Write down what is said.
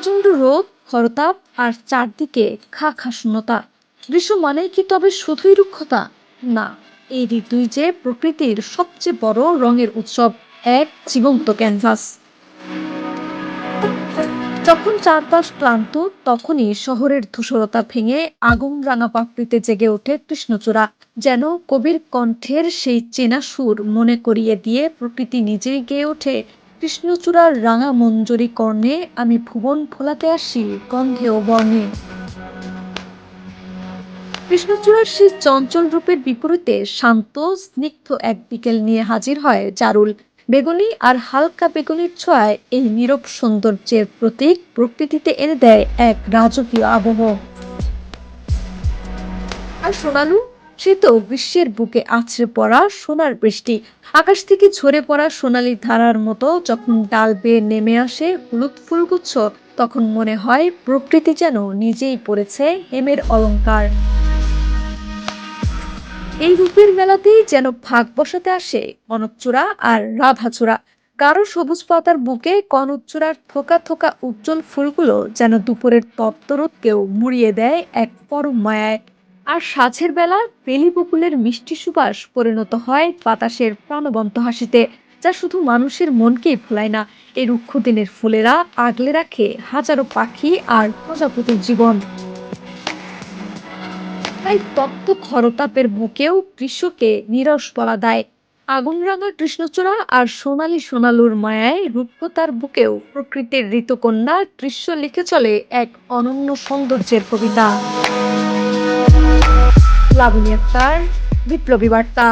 প্রচণ্ড রোদ, খরতাপ আর চারদিকে খা খা শূন্যতা। গ্রীষ্ম মানেই কি তবে শুধুই রুক্ষতা? না, এই ঋতুই যে প্রকৃতির সবচেয়ে বড় রঙের উৎসব, এক জীবন্ত ক্যানভাস। যখন চারপাশ ক্লান্ত, তখনই শহরের ধূসরতা ভেঙে আগুন রাঙা পাপড়িতে জেগে ওঠে কৃষ্ণচূড়া। যেন কবির কণ্ঠের সেই চেনা সুর মনে করিয়ে দিয়ে প্রকৃতি নিজেই গেয়ে ওঠে, কৃষ্ণচূড়ার রাঙা মঞ্জরি কর্ণে আমি ভুবন ফোলাতে আসি গন্ধে ও বর্ণে। কৃষ্ণচূড়ার সেই চঞ্চল রূপের বিপরীতে শান্ত স্নিগ্ধ এক বিকেল নিয়ে হাজির হয় জারুল। বেগুনি আর হালকা বেগুনির ছোঁয়ায় এই নীরব সৌন্দর্যের প্রতীক প্রকৃতিতে এনে দেয় এক রাজকীয় আবহ। আর সোনালু, সে তো গ্রীষ্মের বুকে আছড়ে পড়া সোনার বৃষ্টি। আকাশ থেকে ঝরে পড়া সোনালি ধারার মতো যখন ডাল বেয়ে নেমে আসে হলুদ ফুলগুচ্ছ, তখন মনে হয় প্রকৃতি যেন নিজেই পড়েছে হেমের অলংকার। এই রূপের মেলাতেই যেন ভাগ বসাতে আসে কনকচূড়া আর রাধাচূড়া। গাঢ় সবুজ পাতার বুকে কনকচূড়ার থোকা থোকা উজ্জ্বল ফুলগুলো যেন দুপুরের তপ্তরোদকেও মুড়িয়ে দেয় এক পরম মায়ায়। আর সাঁঝের বেলা বেলি বকুলের মিষ্টি সুবাস পরিণত হয় বাতাসের প্রাণবন্ত হাসিতে, যা শুধু মানুষের মনকেই ভোলায় না, এই রুক্ষ দিনের ফুলেরা আগলে রাখে হাজারো পাখি আর প্রজাপতির জীবন। তাই তপ্ত খরতাপের বুকেও গ্রীষ্মকে নিরস বলা দেয়। আগুনরাঙা কৃষ্ণচূড়া আর সোনালী সোনালুর মায়ায় রূপকথার বুকেও প্রকৃতির ঋতুকন্যা গ্রীষ্ম লিখে চলে এক অনন্য সৌন্দর্যের কবিতা। লাবণী আক্তার, বিপ্লবী বার্তা।